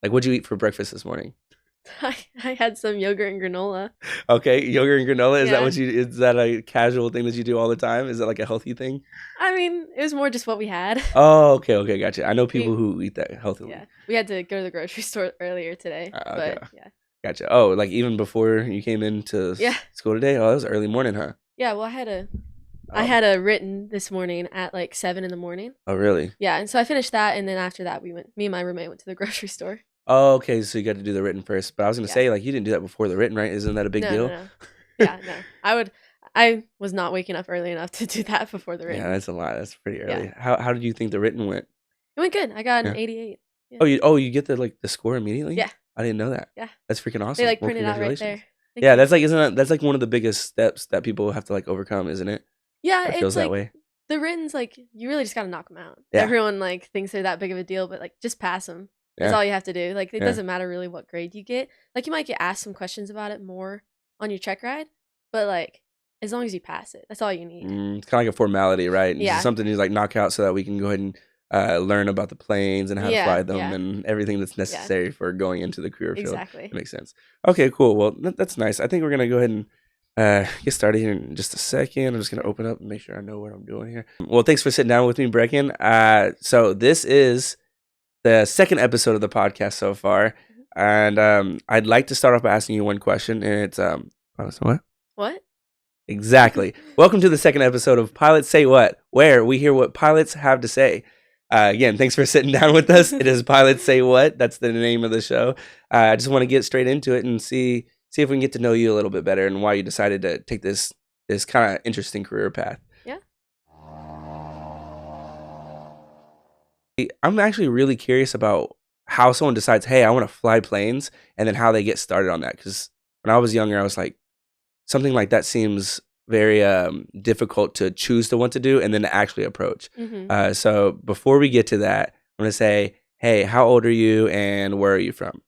Like, what'd you eat for breakfast this morning? I had some yogurt and granola. Okay, yogurt and granola. Yeah. Is that a casual thing that you do all the time? Is that like a healthy thing? I mean, it was more just what we had. Oh, okay, gotcha. I know people We who eat that healthily. yeah, we had to go to the grocery store earlier today, Okay, but yeah. gotcha. Oh, like even before you came into Yeah. school today? Oh, that was early morning, huh? Yeah, well, I Oh, had a written this morning at like 7 in the morning. oh, really? Yeah, and so I finished that, and then after that, me and my roommate went to the grocery store. Oh, okay. So you got to do the written first. But I was gonna Yeah. say, like, you didn't do that before the written, right? Isn't that a big No, no, deal? no. Yeah, no. I was not waking up early enough to do that before the Yeah, written. that's a lot. That's pretty Yeah. early. How did you think the written went? It went good. I got an Yeah. 88. Yeah. Oh you get the score immediately? Yeah. I didn't know that. Yeah. That's freaking They awesome. like Well, printed out right congratulations. there. Thank Yeah, you. that's like one of the biggest steps that people have to like overcome, isn't it? Yeah, It it's feels that like way. the written's like you really just gotta knock them out. Yeah. Everyone like thinks they're that big of a deal, but like just pass them. That's Yeah. all you have to do. Like it Yeah. doesn't matter really what grade you get. Like you might get asked some questions about it more on your check ride, but like as long as you pass it, that's all you need. It's kind of like a formality, right? It's just Yeah. something to like knock out so that we can go ahead and learn about the planes and how to fly Yeah. them Yeah. and everything that's Yeah. necessary for going into the career field. That Exactly. makes sense. Okay, cool. Well, that's nice. I think we're gonna go ahead and get started here in just a second. I'm just gonna open up and make sure I know what I'm doing here. Well, thanks for sitting down with me, Brecken. So this is the second episode of the podcast so far, Mhm. and I'd like to start off by asking you one question, and it's oh, so what? What? Exactly. Welcome to the second episode of Pilots Say What, where we hear what pilots have to say. Again, thanks for sitting down with us. It is Pilots Say What. That's the name of the show. I just want to get straight into it and see if we can get to know you a little bit better and why you decided to take this kind of interesting career path. Yeah. I'm actually really curious about how someone decides, hey, I want to fly planes, and then how they get started on that. Because when I was younger, I was like, something like that seems very difficult to choose to want to do and then to actually approach. Hmm. So before we get to that, I'm going to say, hey, how old are you and where are you from?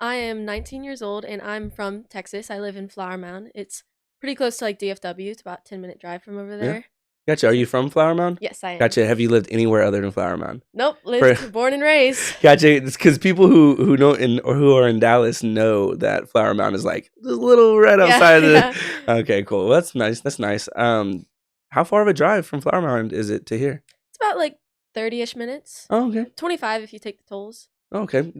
I am 19 years old and I'm from Texas. I live in Flower Mound. It's pretty close to like DFW. It's about a 10-minute drive from over Yeah. there. Gotcha. Are So you from Flower Mound? yes, I am. Gotcha. Have you lived anywhere other than Flower Mound? Nope, For, born and raised. gotcha. It's because people who know or who are in Dallas know that Flower Mound is like just a little right Yeah, outside of yeah. the. Okay, cool. Well, that's nice. That's nice. How far of a drive from Flower Mound is it to here? It's about like 30-ish minutes. Oh, okay. 25 if you take the tolls. Okay.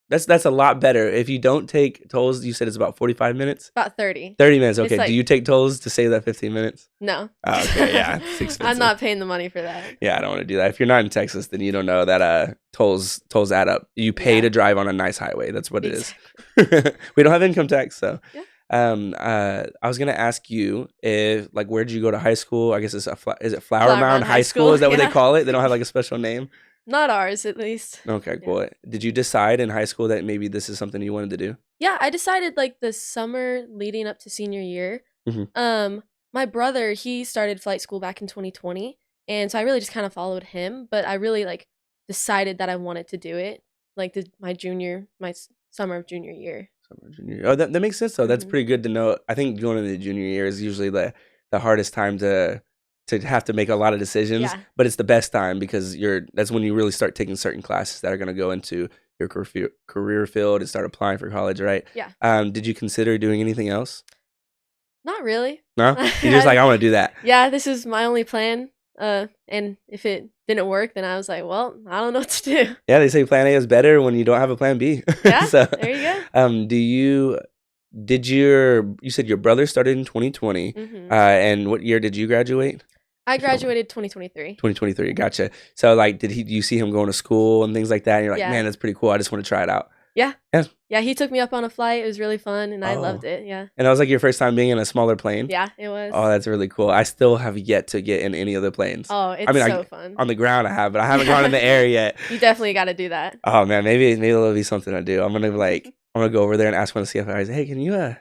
That's a lot better. If you don't take tolls, you said it's about 45 minutes? About 30. 30 minutes. It's Okay. Do like you take tolls to save that 15 minutes? no. Oh, okay. Yeah. It's expensive. I'm not paying the money for that. Yeah, I don't want to do that. If you're not in Texas, then you don't know that tolls add up. You pay Yeah. to drive on a nice highway. That's what it is. Exactly. We don't have income tax, so. Yeah. I was gonna ask you if like where did you go to high school? I guess it's is it Flower Flower Mound Mound High High School? School, Is that what they yeah. call it? They don't have like a special name. Not ours, at least. Okay, Yeah. cool. Did you decide in high school that maybe this is something you wanted to do? Yeah, I decided like the summer leading up to senior year. Mhm. My brother, he started flight school back in 2020, and so I really just kind of followed him, but I really like decided that I wanted to do it like my summer of junior year. Summer junior. Oh, that makes sense though. That's Hmm. pretty good to know. I think going into the junior year is usually the hardest time to have to make a lot of decisions, Yeah. but it's the best time because that's when you really start taking certain classes that are going to go into your career field and start applying for college, right? Yeah. Did you consider doing anything else? Not really. No, you're just like I want to do that. Yeah, this is my only plan. And if it didn't work, then I was like, well, I don't know what to do. Yeah, they say plan A is better when you don't have a plan B. Yeah, So, there you go. you said your brother started in 2020, Hmm. and what year did you graduate? I graduated 2023. 2023. Gotcha. So, like, do you see him going to school and things like that? And you're like, Yeah. man, that's pretty cool. I just want to try it out. Yeah. Yeah. Yeah, he took me up on a flight. It was really fun, and I loved Oh. it. Yeah. And that was like your first time being in a smaller plane? Yeah, it was. Oh, that's really cool. I still have yet to get in any other planes. Oh, it's I mean, so fun. on the ground I have, but I haven't gone in the air yet. You definitely got to do that. Oh man, maybe it'll be something to do. I'm gonna go over there and ask one of the CFIs, hey, can you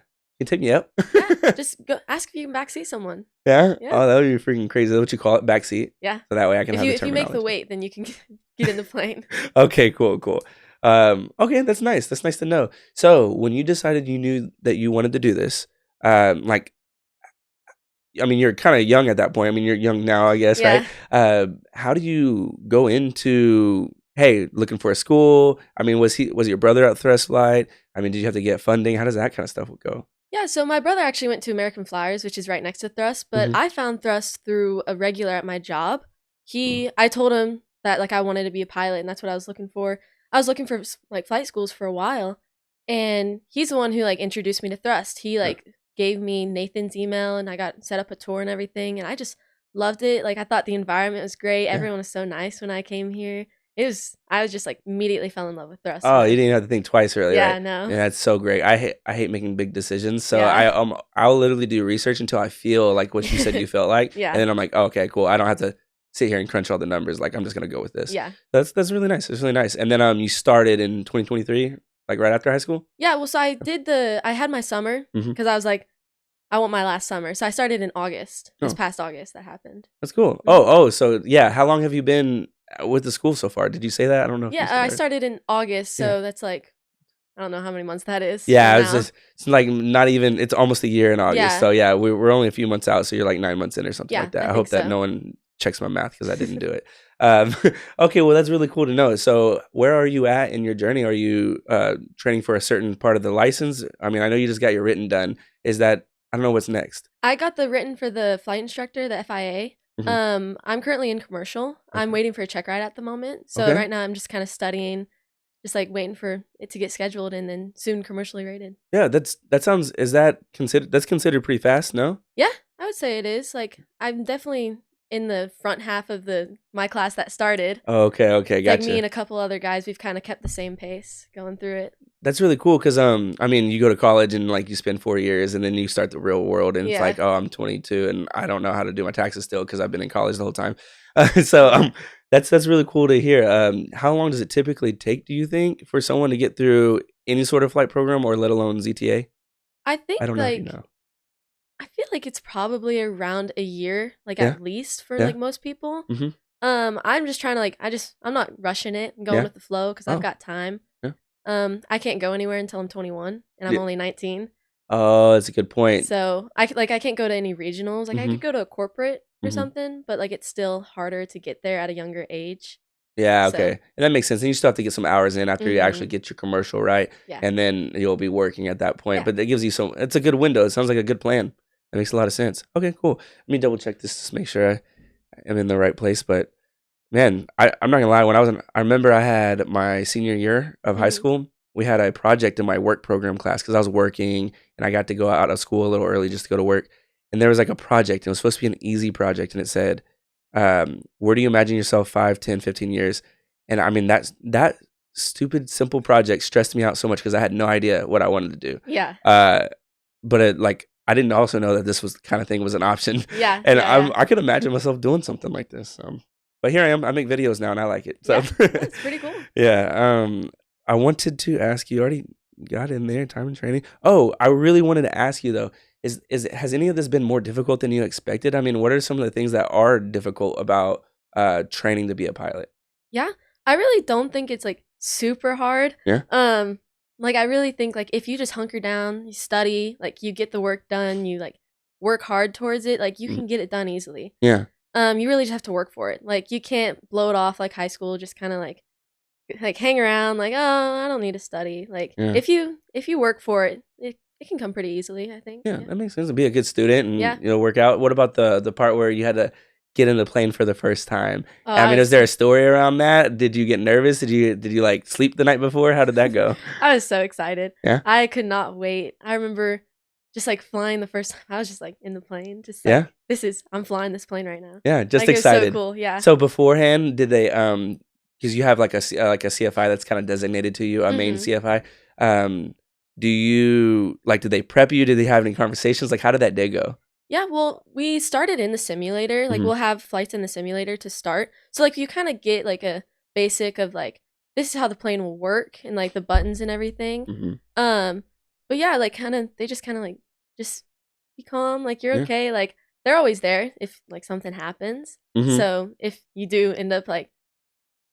take me up? Yeah, just go ask if you can backseat someone. Yeah? Yeah. Oh, that would be freaking crazy. That's what you call it, backseat. Yeah. So that way I can If have you the if you make the terminology. weight, then you can get in the plane. Okay, cool. Okay, that's nice. That's nice to know. So when you decided you knew that you wanted to do this, like, I mean, you're kind of young at that point. I mean, you're young now, I guess, Yeah. right? How do you go into hey, looking for a school? I mean, was your brother at thrust flight? I mean, did you have to get funding? How does that kind of stuff go? Yeah, so my brother actually went to American Flyers, which is right next to Thrust, but Mhm. I found Thrust through a regular at my job. Mm. I told him that like I wanted to be a pilot and that's what I was looking for. I was looking for like flight schools for a while, and he's the one who like introduced me to Thrust. He Yeah. like gave me Nathan's email and I got set up a tour and everything, and I just loved it. Like I thought the environment was great. Yeah. Everyone was so nice when I came here. I was just like immediately fell in love with Thrust. Oh, When you didn't have to think twice, really, Yeah, right? no. Yeah, that's so great. I hate making big decisions, so Yeah. I'll literally do research until I feel like what you said you felt like, Yeah. and then I'm like, oh, okay, cool. I don't have to sit here and crunch all the numbers. Like, I'm just gonna go with this. Yeah. That's really nice. It's really nice. And then you started in 2023, like right after high school. Yeah, well, so I had my summer Mhm. because I was like, I want my last summer. So I started in August. This Oh. past August that happened. That's cool. Mhm. Oh, so yeah. How long have you been with the school so far? Did you say that? I don't know if you Yeah, said I that. started in August, Yeah. so that's like I don't know how many months that is. Yeah, from it's now. just it's like not even. It's almost a year in August. Yeah. So yeah, we're only a few months out. So you're like 9 months in or something Yeah, like that. I I hope think that so. no one checks my math because I didn't do it. Okay, well that's really cool to know. So where are you at in your journey? Are you training for a certain part of the license? I mean, I know you just got your written done. Is that I don't know what's next. I got the written for the flight instructor, the FIA. Mhm. I'm currently in commercial. I'm Okay. waiting for a check ride at the moment. So Okay. right now I'm just kind of studying, just like waiting for it to get scheduled and then soon commercially rated. Yeah, that sounds. Is that considered? That's considered pretty fast. No. Yeah, I would say it is. Like I'm definitely in the front half of my class that started. Oh, okay. Okay. Like me Gotcha. and a couple other guys, we've kind of kept the same pace going through it. That's really cool because I mean, you go to college and like you spend 4 years and then you start the real world and it's Yeah. like, oh, I'm 22 and I don't know how to do my taxes still because I've been in college the whole time. So that's really cool to hear. How long does it typically take, do you think, for someone to get through any sort of flight program or let alone ZTA? I think I don't know if you like know. I feel like it's probably around a year, like Yeah. at least for Yeah. like most people. Mhm. I'm just trying to like I'm not rushing it and going Yeah. with the flow because Oh. I've got time. Yeah. I can't go anywhere until I'm 21 and I'm Yeah. only 19. Oh, that's a good point. So I can't go to any regionals. Like I Mhm. could go to a corporate or Mhm. something, but like it's still harder to get there at a younger age. Yeah, So- okay. And that makes sense. And you still have to get some hours in after you actually Mhm. get your commercial, right? Yeah. And then you'll be working at that point. Yeah. But that gives you it's a good window. It sounds like a good plan. That makes a lot of sense. Okay, cool. Let me double check this to make sure I am in the right place. But man, I'm not gonna lie, I remember I had my senior year of high Mhm. school, we had a project in my work program class because I was working and I got to go out of school a little early just to go to work. And there was like a project, and it was supposed to be an easy project, and it said, where do you imagine yourself 5, 10, 15 years? And I mean that stupid simple project stressed me out so much because I had no idea what I wanted to do. Yeah. But I didn't also know that this was the kind of thing was an option. Yeah. And yeah. I could imagine myself doing something like this. But here I am. I make videos now, and I like it. So Yeah, that's pretty cool. yeah. I wanted to ask you. Already got in there. Time and training. Oh, I really wanted to ask you though. Has any of this been more difficult than you expected? I mean, what are some of the things that are difficult about training to be a pilot? Yeah. I really don't think it's like super hard. Yeah. Like I really think like if you just hunker down, you study, like you get the work done, you like work hard towards it, like you can get it done easily. Yeah. You really just have to work for it. Like you can't blow it off like high school, just kind of like hang around like, oh, I don't need to study. Like Yeah. if you work for it, it can come pretty easily, I think. Yeah, that makes sense. To be a good student and Yeah. work out. What about the part where you had to get in the plane for the first time? Oh, I mean, was is there a story around that? Did you get nervous? Did you like sleep the night before? How did that go? I was so excited. Yeah? I could not wait. I remember just like flying the first time. I was just like in the plane, just like, Yeah? I'm flying this plane right now. Yeah, just Like, it was excited. so cool. Yeah. So beforehand, did they because you have like a CFI that's kind of designated to you, a main Mhm. CFI. Do you did they prep you? Did they have any conversations? Like how did that day go? Yeah, well, we started in the simulator. Like Mhm. we'll have flights in the simulator to start. So like you kind of get like a basic of like this is how the plane will work and like the buttons and everything. Mhm. But yeah, like they just kind of like just be calm, like you're Yeah. okay. Like they're always there if like something happens. Mhm. So if you do end up like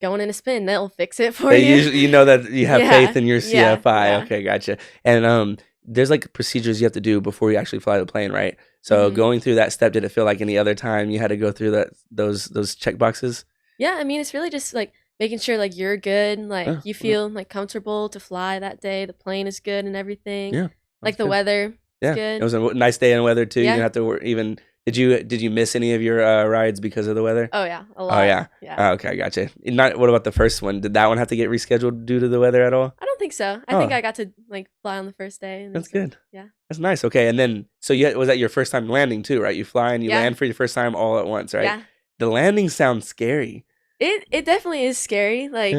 going in a spin, they'll fix it for They you. usually, that you have Yeah, faith in your yeah, CFI. yeah. Okay, gotcha. And there's like procedures you have to do before you actually fly the plane, right? So Mhm. going through that step, did it feel like any other time you had to go through those check boxes? Yeah, I mean, it's really just like making sure like you're good, like you Yeah. feel like comfortable to fly that day. The plane is good and everything. Yeah. Like That's the good. weather is Yeah. It good. was a nice day in weather too. You didn't Yeah. have to even. Did you miss any of your rides because of the weather? Oh yeah, a Oh lot. yeah. Yeah. Oh, okay, gotcha. Not. What about the first one? Did that one have to get rescheduled due to the weather at all? I don't think so. I think Oh, I got to like fly on the first day and it that's was like, good. yeah. That's nice. Okay, and then so was that your first time landing too? Right? You fly and you Yeah. land for your first time all at once, right? Yeah. The landing sounds scary. It definitely is scary. Like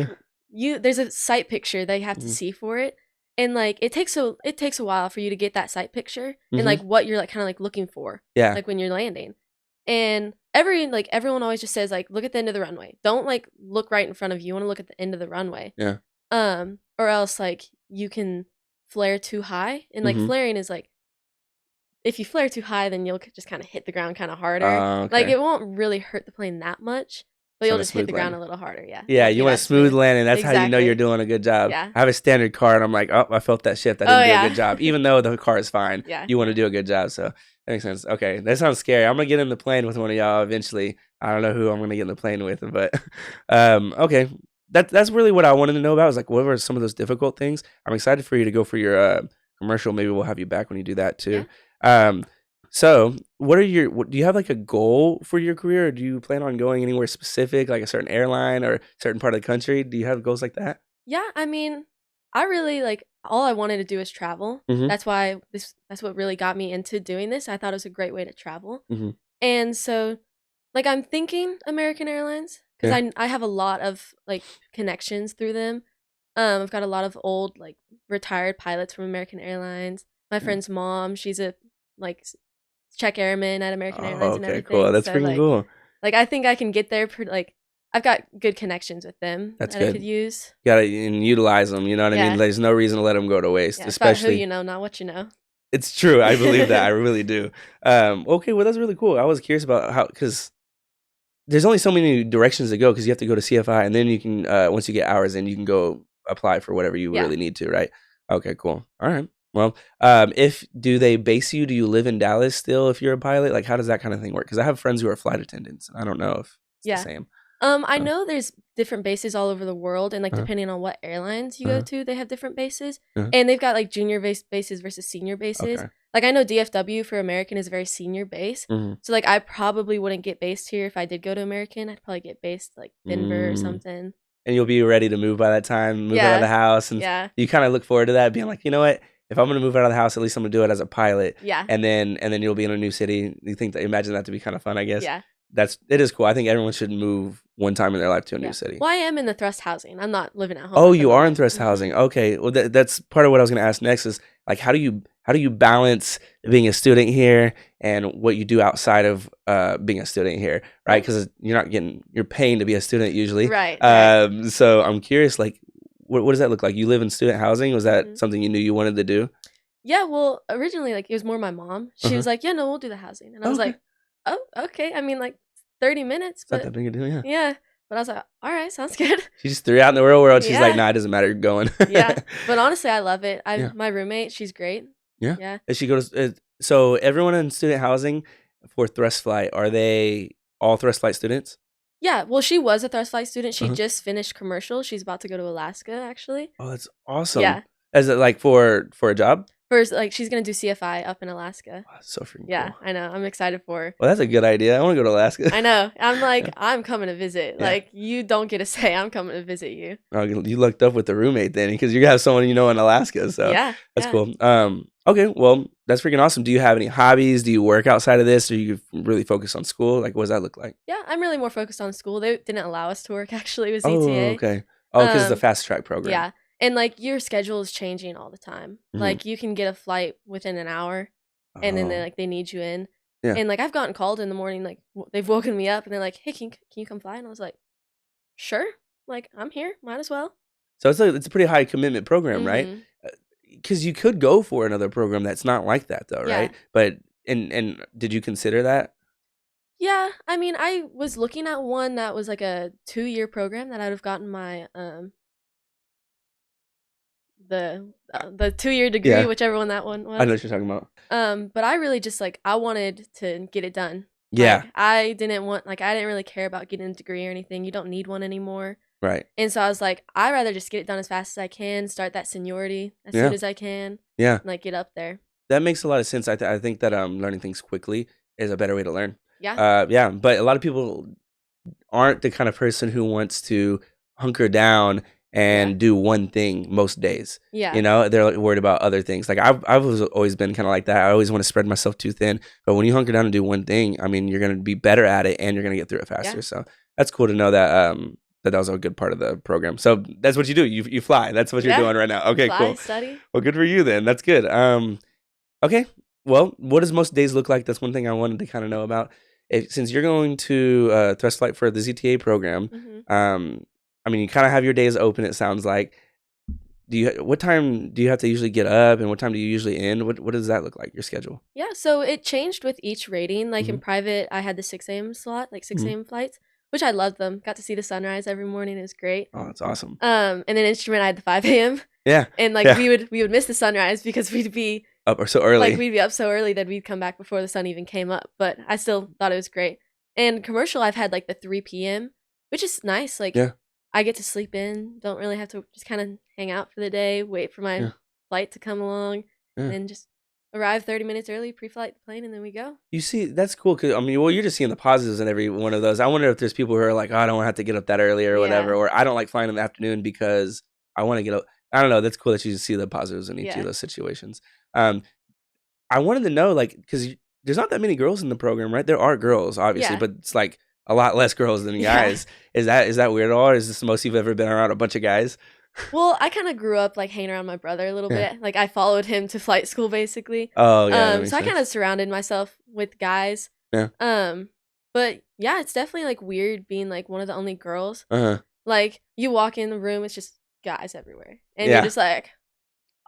Yeah. there's a sight picture that you have to Mm-hmm. see for it. And like it takes a while for you to get that sight picture and Mm-hmm. like what you're like kind of like looking for Yeah. like when you're landing. And everyone always just says like look at the end of the runway. Don't like look right in front of you. You want to look at the end of the runway. Yeah. Or else like you can flare too high. And like Mm-hmm. flaring is like if you flare too high then you'll just kind of hit the ground kind of harder. Like Okay. it won't really hurt the plane that much. But Just you'll want a just hit smooth the ground landing. a little harder, yeah. Yeah, Won't you be want a that smooth landing. That's how you know you're Exactly. doing a good job. Yeah. I have a standard car, and I'm like, oh, I felt that shift. I Oh, didn't do a yeah. good job, even though the car is fine. Yeah. You want to do a good job, so that makes sense. Okay, that sounds scary. I'm gonna get in the plane with one of y'all eventually. I don't know who I'm gonna get in the plane with, but okay. That's really what I wanted to know about. Is like, what were some of those difficult things? I'm excited for you to go for your commercial. Maybe we'll have you back when you do that too. So, do you have like a goal for your career, or do you plan on going anywhere specific, like a certain airline or a certain part of the country? Do you have goals like that? Yeah, I mean, I really like all I wanted to do is travel. Mm-hmm. That's what really got me into doing this. I thought it was a great way to travel. Mm-hmm. And so like I'm thinking American Airlines because Yeah. I have a lot of like connections through them. I've got a lot of old like retired pilots from American Airlines. My Yeah. friend's mom, she's a like check airman at American Oh, Airlines and okay, cool. everything. That's So freaking cool. like I think I can get there like I've got good connections with them That's that I could good. use. You gotta and utilize them. You know what I mean? Yeah. There's no reason to let them go to waste. Yeah, it's about who Especially, you know, not what you know. it's true. I believe that. I really do. Okay, well, that's really cool. I was curious about how because there's only so many directions to go because you have to go to CFI and then you can once you get hours in, you can go apply for whatever you Yeah. really need to. Right? Okay, cool. All right. Well, if do they base you? Do you live in Dallas still? If you're a pilot, like how does that kind of thing work? Because I have friends who are flight attendants, and I don't know if it's Yeah. the same. I know there's different bases all over the world, and like depending on what airlines you go to, they have different bases, and they've got like junior bases versus senior bases. Okay. Like I know DFW for American is a very senior base, Mhm. so like I probably wouldn't get based here if I did go to American. I'd probably get based like Denver or something. And you'll be ready to move by that time, move out Yeah. of the house, and Yeah. you kind of look forward to that, being like, you know what? If I'm gonna move out of the house, at least I'm gonna do it as a pilot. Yeah. And then you'll be in a new city. Imagine that to be kind of fun, I guess. Yeah. It is cool. I think everyone should move one time in their life to a new city. Well, I am in the thrust housing. I'm not living at home. Oh, at the you are in moment. thrust housing. Okay. Well, that's part of what I was going to ask next is like, how do you balance being a student here and what you do outside of being a student here, right? Because you're paying to be a student usually. Right. So I'm curious, like, what does that look like? You live in student housing. Was that something you knew you wanted to do? Yeah. Well, originally, like it was more my mom. She was like, "Yeah, no, we'll do the housing," and I was like, "Oh, okay." I mean, like 30 minutes, It's not but that big a deal, yeah. yeah. But I was like, "All right, sounds good." She just threw it out in the real world. She's like, Yeah. "Nah, it doesn't matter. You're going." Yeah. But honestly, I love it. Yeah. My roommate, she's great. Yeah. Yeah. And she goes. So everyone in student housing for thrust flight, are they all thrust flight students? Yeah. Well, she was a thrust flight student. She just finished commercial. She's about to go to Alaska, actually. Oh, that's awesome. Yeah. Is it like for a job? First, like she's gonna do CFI up in Alaska. Oh, that's so freaking Yeah, cool. I know. I'm excited for her. Well, that's a good idea. I want to go to Alaska. I know. I'm like, I'm coming to visit. Yeah. Like, you don't get to say I'm coming to visit you. Oh, you lucked up with the roommate then, because you have someone you know in Alaska. So Yeah, that's yeah. cool. Okay, well, that's freaking awesome. Do you have any hobbies? Do you work outside of this, or you really focus on school? Like, what does that look like? Yeah, I'm really more focused on school. They didn't allow us to work actually with Oh, ZTA. okay. Oh, because it's a Um, fast track program. Yeah. And like your schedule is changing all the time. Mhm. Like you can get a flight within an hour and then Oh, they need you in. Yeah. And like I've gotten called in the morning, like they've woken me up and they're like, "Hey, can you come fly?" And I was like, "Sure." Like, I'm here, might as well. So it's a pretty high commitment program, right? Mhm. Because you could go for another program that's not like that, though, Yeah. right? But and did you consider that? Yeah, I mean, I was looking at one that was like a 2-year program that I'd have gotten my the 2-year degree, Yeah. whichever one that one I know was. what you're talking about. But I really just like I wanted to get it done. Yeah. Like I didn't really care about getting a degree or anything. You don't need one anymore. Right. And so I was like, I'd rather just get it done as fast as I can, start that seniority as Yeah. soon as I can, Yeah. and like get up there. That makes a lot of sense. I think that learning things quickly is a better way to learn. Yeah. Yeah, but a lot of people aren't the kind of person who wants to hunker down Yeah. and do one thing most days. Yeah. You know, they're like, worried about other things. Like I've always been kind of like that. I always want to spread myself too thin. But when you hunker down and do one thing, I mean, you're gonna be better at it and you're gonna get through it faster. Yeah. So that's cool to know that that was a good part of the program. So that's what you do. You fly. That's what you're Yeah. doing right now. Okay, Fly, cool. study. Well, good for you then. That's good. Okay. Well, what does most days look like? That's one thing I wanted to kind of know about. Since you're going to thrust flight for the ZTA program, I mean, you kind of have your days open. It sounds like. What time do you have to usually get up, and what time do you usually end? What does that look like? Your schedule? Yeah, so it changed with each rating. Like in Mhm. private, I had the 6 a.m. slot, like 6 Mhm. a.m. flights, which I loved them. Got to see the sunrise every morning. It was great. Oh, that's awesome. And then instrument, I had the 5 a.m. Yeah. And like Yeah. we would miss the sunrise because we'd be Up or so early. like we'd be up so early that we'd come back before the sun even came up. But I still thought it was great. And commercial, I've had like the 3 p.m., which is nice. Like Yeah. I get to sleep in. Don't really have to just kind of hang out for the day, wait for my Yeah. flight to come along, Yeah. and then just arrive 30 minutes early, pre-flight the plane, and then we go. You see, that's cool because I mean, well, you're just seeing the positives in every one of those. I wonder if there's people who are like, oh, I don't want to have to get up that early or whatever, Yeah. or I don't like flying in the afternoon because I want to get up. I don't know. That's cool that you see the positives in each Yeah. of those situations. I wanted to know, like, because there's not that many girls in the program, right? There are girls, obviously, Yeah. but it's like a lot less girls than Yeah. guys. Is that weird at all? Or is this the most you've ever been around a bunch of guys? Well, I kind of grew up like hanging around my brother a little Yeah. bit. Like I followed him to flight school basically. Oh yeah, that makes So I kind of sense. surrounded myself with guys. Yeah. But yeah, it's definitely like weird being like one of the only girls. Uh-huh. Like you walk in the room, it's just guys everywhere, and Yeah. you're just like,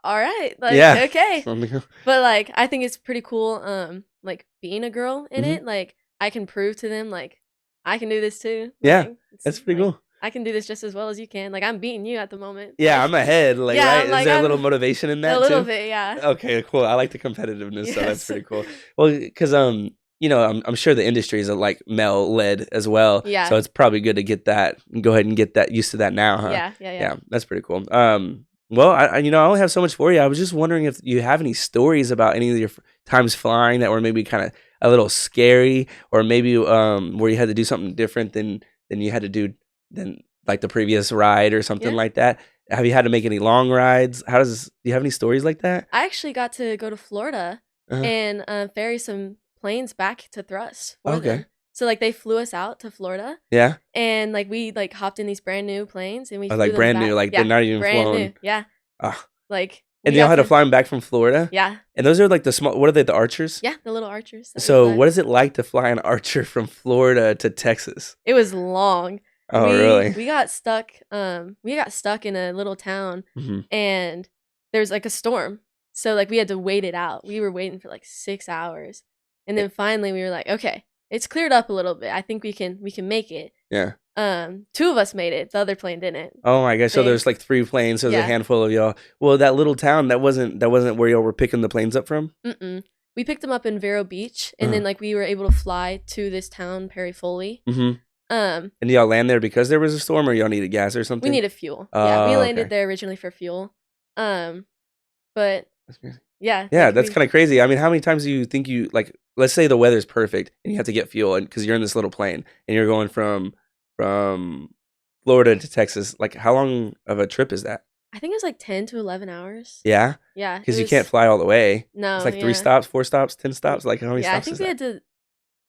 all right, like Yeah. okay. Mhm. But like I think it's pretty cool. Like being a girl in Mhm. it, like I can prove to them like I can do this too. Yeah, Like, that's pretty like, cool. I can do this just as well as you can. Like I'm beating you at the moment. Yeah, Like, I'm ahead. Like, yeah, right? I'm Is like, there a little I'm motivation in that a little too? bit, yeah. Okay, cool. I like the competitiveness, so that's Yes. pretty cool. Well, because you know, I'm sure the industry is like male led as well. Yeah. So it's probably good to get that. Go ahead and get that used to that now, huh? Yeah. Yeah, that's pretty cool. Well, I you know, I only have so much for you. I was just wondering if you have any stories about any of your times flying that were maybe kind of a little scary, or maybe where you had to do something different than you had to do than like the previous ride or something Yeah. like that. Have you had to make any long rides? Do you have any stories like that? I actually got to go to Florida Uh-huh. and ferry some planes back to thrust for Okay. them. So like they flew us out to Florida, Yeah. and like we like hopped in these brand new planes and we Oh, flew like them brand back. new, like Yeah, they're not even brand flown. new. Yeah, Ah. like And we y'all got had to fly them back from Florida? Yeah, And those are like the small, what are they, the Archers? yeah, the little Archers. that we So fly. what is it like to fly an Archer from Florida to Texas? It was long. Oh, really? We got stuck. We got stuck in a little town, Mhm. and there was like a storm. So like we had to wait it out. We were waiting for like 6 hours, and then finally we were like, okay, it's cleared up a little bit. I think we can make it. Yeah. 2 of us made it. The other plane didn't. Oh my gosh! So They- there's like 3 planes. So there's a Yeah. handful of y'all. Well, that little town that wasn't where y'all were picking the planes up from. Mm-mm. We picked them up in Vero Beach, and Uh-huh. then like we were able to fly to this town, Perry Foley. Mm-hmm. Um, And y'all land there because there was a storm, or y'all needed gas or something. we needed fuel. Yeah, we Oh, landed okay. there originally for fuel. But That's crazy. yeah, Yeah, like, that's we- kind of crazy. I mean, how many times do you think you like? Let's say the weather's perfect and you have to get fuel, and because you're in this little plane and you're going from Florida to Texas. Like, how long of a trip is that? I think it was like 10 to 11 hours. Yeah, Yeah, because it you can't was- fly all the way. No, It's like 3 yeah. stops, 4 stops, 10 stops. Like, how many Yeah, I stops think is we that? had to.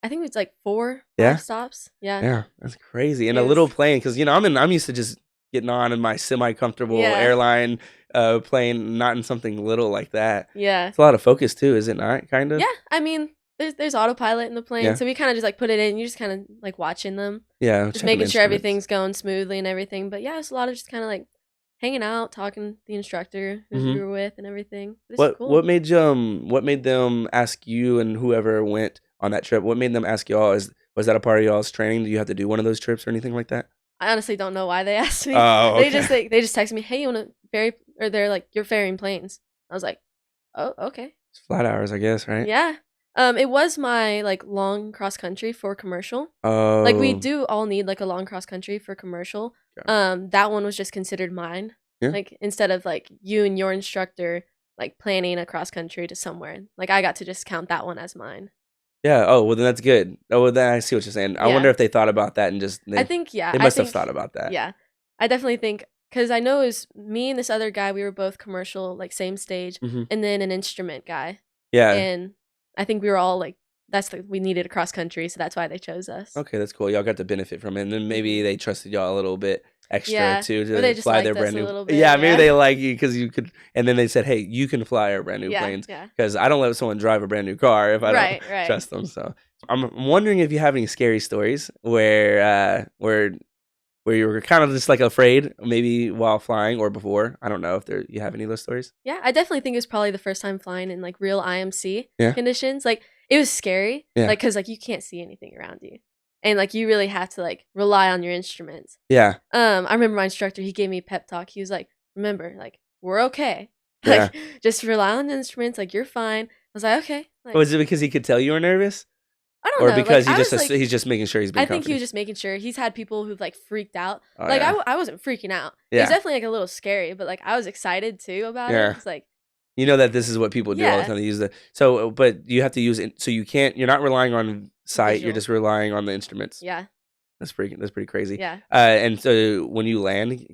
I think it was like 4, Yeah? 5 stops. Yeah. Yeah, that's crazy. And It a little was- plane, because you know I'm used to just getting on in my semi-comfortable Yeah. airline plane, not in something little like that. Yeah. It's a lot of focus too, is it not? Kind of. Yeah. I mean, there's autopilot in the plane, Yeah. so we kind of just like put it in. You just kind of like watching them, Yeah, just checking making the sure instruments. everything's going smoothly and everything. But yeah, it's a lot of just kind of like hanging out, talking to the instructor who Mhm. we were with and everything. But it's What cool. what made what made them ask you and whoever went on that trip? What made them ask y'all? Was that a part of y'all's training? Do you have to do one of those trips or anything like that? I honestly don't know why they asked me. Oh, They okay. just texted me, "Hey, you want to ferry?" Or they're like, "You're ferrying planes." I was like, "Oh, okay." It's flat hours, I guess, right? Yeah. It was my like long cross country for commercial. Oh, Like we do all need like a long cross country for commercial. That one was just considered mine. Yeah. Like instead of like you and your instructor like planning a cross country to somewhere, like I got to just count that one as mine. Yeah. Oh, well, then that's good. Oh, well, then I see what you're saying. I Yeah. wonder if they thought about that and just I think they must have thought about that. Yeah, I definitely think because I know it was me and this other guy. We were both commercial, like same stage, Mhm. and then an instrument guy. Yeah. And I think we were all like, we needed a cross country, so that's why they chose us. Okay, that's cool. Y'all got to benefit from it, and then maybe they trusted y'all a little bit extra Yeah, too or they to just fly their liked us brand a new. little bit, Yeah, maybe yeah. they like you because you could, and then they said, "Hey, you can fly our brand new Yeah, planes." yeah. Because I don't let someone drive a brand new car if I don't Right. trust them. So I'm wondering if you have any scary stories where you were kind of just like afraid, maybe while flying or before. I don't know if you have any of those stories. Yeah, I definitely think it was probably the first time flying in like real IMC Yeah. conditions. Like it was scary, Yeah. like because like you can't see anything around you, and like you really have to like rely on your instruments. Yeah. I remember my instructor. He gave me a pep talk. He was like, "Remember, like we're okay. Yeah. Like just rely on the instruments. Like you're fine." I was like, "Okay." Like, Was it because he could tell you were nervous, I don't or know. because like, he's just making sure he's being I think he confident? was just making sure. He's had people who've like freaked out. Oh, Like yeah. I wasn't freaking out. It Yeah. was definitely like a little scary, but like I was excited too about Yeah. it. It's like You know that this is what people do all the Yeah. time. They use but you have to use it. So you're not relying on sight. You're Visual. just relying on the instruments. yeah, That's pretty crazy. yeah. And so when you land,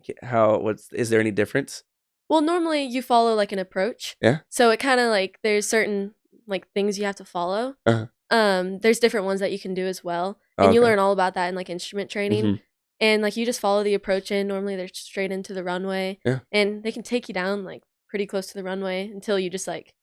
is there any difference? Well, normally you follow like an approach. Yeah. So it kind of like there's certain like things you have to follow. Uh-huh. There's different ones that you can do as well, Oh, and you okay. learn all about that in like instrument training. Mhm. And like you just follow the approach in. Normally they're straight into the runway. Yeah. And they can take you down like pretty close to the runway until you just like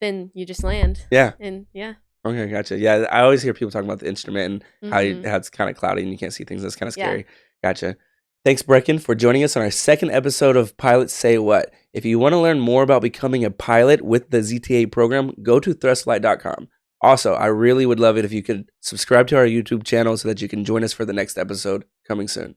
then you just land. Yeah. And yeah. Okay, gotcha. Yeah, I always hear people talking about the instrument and how Mhm. it's kind of cloudy and you can't see things. That's kind of Yeah. scary. Gotcha. Thanks, Brecken, for joining us on our second episode of Pilots Say What. If you want to learn more about becoming a pilot with the ZTA program, go to thrustflight.com. Also, I really would love it if you could subscribe to our YouTube channel so that you can join us for the next episode coming soon.